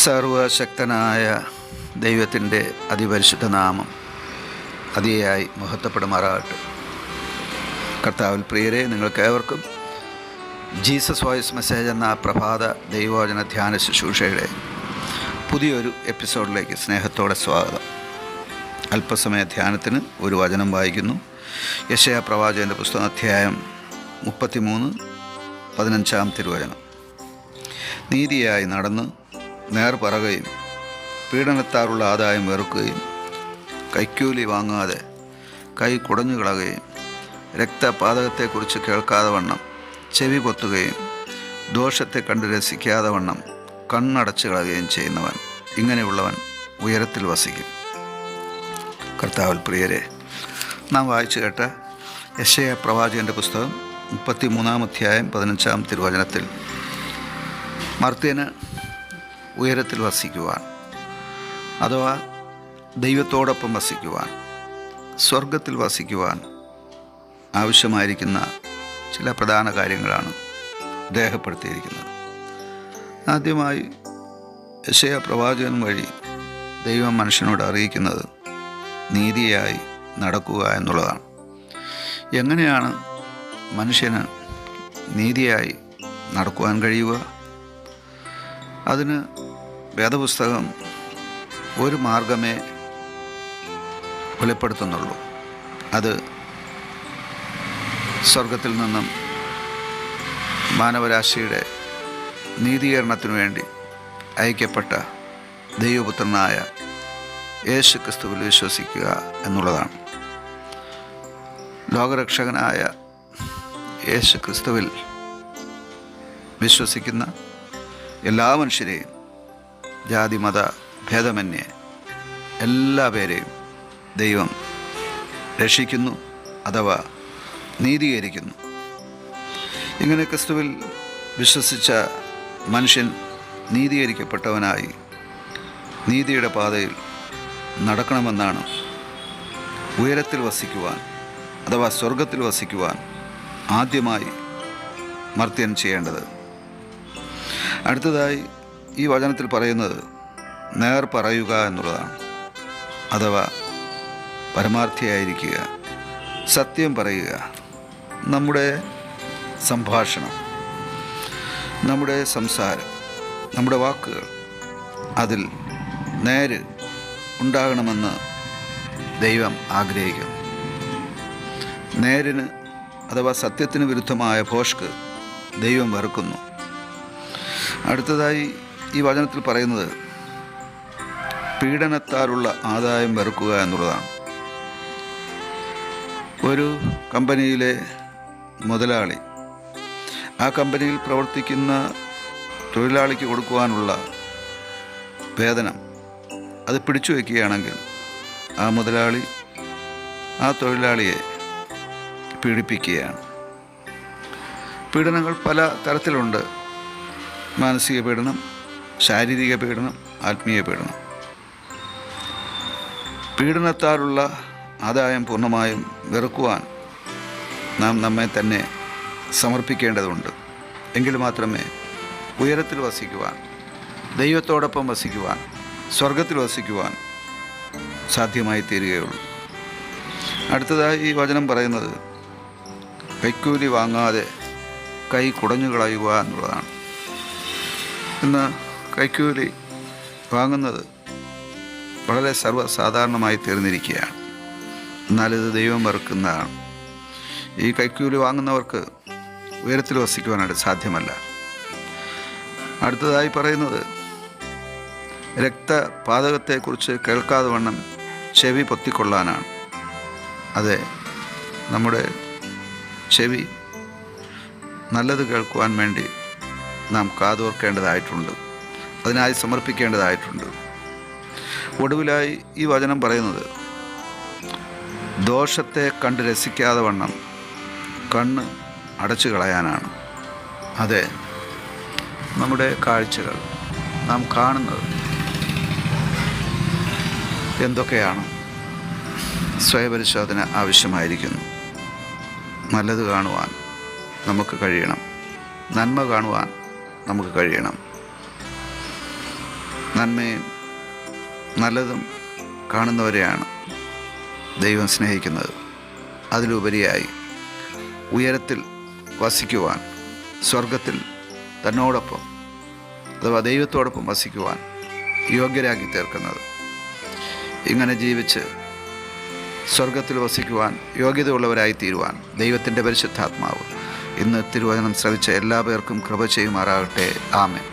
സർവശക്തനായ ദൈവത്തിൻ്റെ അതിപരിശുദ്ധ നാമം അതിയായി മഹത്വപ്പെടുമാറാകട്ടെ. കർത്താവിൽ പ്രിയരെ, നിങ്ങൾക്കേവർക്കും ജീസസ് വോയിസ് മെസ്സേജ് എന്ന പ്രഭാത ദൈവവചന ധ്യാന ശുശ്രൂഷയുടെ പുതിയൊരു എപ്പിസോഡിലേക്ക് സ്നേഹത്തോടെ സ്വാഗതം. അല്പസമയ ധ്യാനത്തിന് ഒരു വചനം വായിക്കുന്നു. യെശയ്യാ പ്രവാചകൻ്റെ പുസ്തകം അധ്യായം 33:15 തിരുവചനം. നീതിയായി നടന്ന് നേർ പറയുകയും പീഡനത്താലുള്ള ആദായം വെറുക്കുകയും കൈക്കൂലി വാങ്ങാതെ കൈ കുടഞ്ഞു കളയുകയും രക്തപാതകത്തെക്കുറിച്ച് കേൾക്കാതെ വണ്ണം ചെവി പൊത്തുകയും ദോഷത്തെ കണ്ട് രസിക്കാതെ വണ്ണം കണ്ണടച്ചു കളയുകയും ചെയ്യുന്നവൻ, ഇങ്ങനെയുള്ളവൻ ഉയരത്തിൽ വസിക്കും. കർത്താവിൽ പ്രിയരെ, നാം വായിച്ചു കേട്ട യെശയ്യാ പ്രവാചകൻ്റെ പുസ്തകം 33:15 തിരുവചനത്തിൽ മർത്യന് ഉയരത്തിൽ വസിക്കുവാൻ, അഥവാ ദൈവത്തോടൊപ്പം വസിക്കുവാൻ, സ്വർഗത്തിൽ വസിക്കുവാൻ ആവശ്യമായിരിക്കുന്ന ചില പ്രധാന കാര്യങ്ങളാണ് രേഖപ്പെടുത്തിയിരിക്കുന്നത്. ആദ്യമായി യെശയ്യാ പ്രവാചകൻ വഴി ദൈവം മനുഷ്യനോട് അറിയിക്കുന്നത് നീതിയായി നടക്കുക എന്നുള്ളതാണ്. എങ്ങനെയാണ് മനുഷ്യന് നീതിയായി നടക്കുവാൻ കഴിയുക? അതിന് വേദപുസ്തകം ഒരു മാർഗമേ വെളിപ്പെടുത്തുന്നുള്ളൂ. അത് സ്വർഗത്തിൽ നിന്നും മാനവരാശിയുടെ നീതീകരണത്തിനു വേണ്ടി അയക്കപ്പെട്ട ദൈവപുത്രനായ യേശു ക്രിസ്തുവിൽ വിശ്വസിക്കുക എന്നുള്ളതാണ്. ലോകരക്ഷകനായ യേശു ക്രിസ്തുവിൽ വിശ്വസിക്കുന്ന എല്ലാ മനുഷ്യരെയും, ജാതി മത ഭേദമന്യേ എല്ലാ പേരെയും ദൈവം രക്ഷിക്കുന്നു, അഥവാ നീതീകരിക്കുന്നു. ഇങ്ങനെ ക്രിസ്തുവിൽ വിശ്വസിച്ച മനുഷ്യൻ നീതീകരിക്കപ്പെട്ടവനായി നീതിയുടെ പാതയിൽ നടക്കണമെന്നാണ് ഉയരത്തിൽ വസിക്കുവാൻ, അഥവാ സ്വർഗത്തിൽ വസിക്കുവാൻ ആദ്യമായി മർത്യൻ ചെയ്യേണ്ടത്. അടുത്തതായി ഈ വചനത്തിൽ പറയുന്നത് നേർ പറയുക എന്നുള്ളതാണ്, അഥവാ പരമാർത്ഥിയായിരിക്കുക, സത്യം പറയുക. നമ്മുടെ സംഭാഷണം, നമ്മുടെ സംസാരം, നമ്മുടെ വാക്കുകൾ, അതിൽ നേര് ഉണ്ടാകണമെന്ന് ദൈവം ആഗ്രഹിക്കുന്നു. നേരിന്, അഥവാ സത്യത്തിന് വിരുദ്ധമായ ഭോഷ്ക് ദൈവം വെറുക്കുന്നു. അടുത്തതായി ഈ വചനത്തിൽ പറയുന്നത് പീഡനത്താലുള്ള ആദായം വെറുക്കുക എന്നുള്ളതാണ്. ഒരു കമ്പനിയിലെ മുതലാളി ആ കമ്പനിയിൽ പ്രവർത്തിക്കുന്ന തൊഴിലാളിക്ക് കൊടുക്കുവാനുള്ള വേതനം അത് പിടിച്ചു വയ്ക്കുകയാണെങ്കിൽ ആ മുതലാളി ആ തൊഴിലാളിയെ പീഡിപ്പിക്കുകയാണ്. പീഡനങ്ങൾ പല തരത്തിലുണ്ട്. മാനസിക പീഡനം, ശാരീരിക പീഡനം, ആത്മീയ പീഡനം. പീഡനത്താലുള്ള ആദായം പൂർണ്ണമായും വെറുക്കുവാൻ നാം നമ്മെ തന്നെ സമർപ്പിക്കേണ്ടതുണ്ട്. എങ്കിൽ മാത്രമേ ഉയരത്തിൽ വസിക്കുവാൻ, ദൈവത്തോടൊപ്പം വസിക്കുവാൻ, സ്വർഗത്തിൽ വസിക്കുവാൻ സാധ്യമായി തീരുകയുള്ളൂ. അടുത്തതായി ഈ വചനം പറയുന്നത് കൈക്കൂലി വാങ്ങാതെ കൈ കുടഞ്ഞു കളയുക എന്നുള്ളതാണ്. ഇന്ന് കൈക്കൂലി വാങ്ങുന്നത് വളരെ സർവ്വസാധാരണമായി തീർന്നിരിക്കുകയാണ്. എന്നാലിത് ദൈവം വെറുക്കുന്നതാണ്. ഈ കൈക്കൂലി വാങ്ങുന്നവർക്ക് ഉയരത്തിൽ വസിക്കുവാനായിട്ട് സാധ്യമല്ല. അടുത്തതായി പറയുന്നത് രക്തപാതകത്തെക്കുറിച്ച് കേൾക്കാതെ വണ്ണം ചെവി പൊത്തിക്കൊള്ളാനാണ്. അതെ, നമ്മുടെ ചെവി നല്ലത് കേൾക്കുവാൻ വേണ്ടി നാം കാതോർക്കേണ്ടതായിട്ടുണ്ട്, അതിനായി സമർപ്പിക്കേണ്ടതായിട്ടുണ്ട്. ഒടുവിലായി ഈ വചനം പറയുന്നത് ദോഷത്തെ കണ്ട് രസിക്കാതെ വണ്ണം കണ്ണ് അടച്ചു കളയാനാണ്. അതെ, നമ്മുടെ കാഴ്ചകൾ, നാം കാണുന്നത് എന്തൊക്കെയാണ്? സ്വയപരിശോധന ആവശ്യമായിരിക്കുന്നു. നല്ലത് കാണുവാൻ നമുക്ക് കഴിയണം, നന്മ കാണുവാൻ നമുക്ക് കഴിയണം. നന്മയും നല്ലതും കാണുന്നവരെയാണ് ദൈവം സ്നേഹിക്കുന്നത്. അതിലുപരിയായി ഉയരത്തിൽ വസിക്കുവാൻ, സ്വർഗത്തിൽ തന്നോടൊപ്പം അഥവാ ദൈവത്തോടൊപ്പം വസിക്കുവാൻ യോഗ്യരാക്കി തീർക്കുന്നത്. ഇങ്ങനെ ജീവിച്ച് സ്വർഗത്തിൽ വസിക്കുവാൻ യോഗ്യതയുള്ളവരായി തീരുവാൻ ദൈവത്തിൻ്റെ പരിശുദ്ധാത്മാവ് ഇന്ന് തിരുവചനം ശ്രവിച്ച എല്ലാ പേർക്കും കൃപ ചെയ്യുമാറാകട്ടെ. ആമേൻ.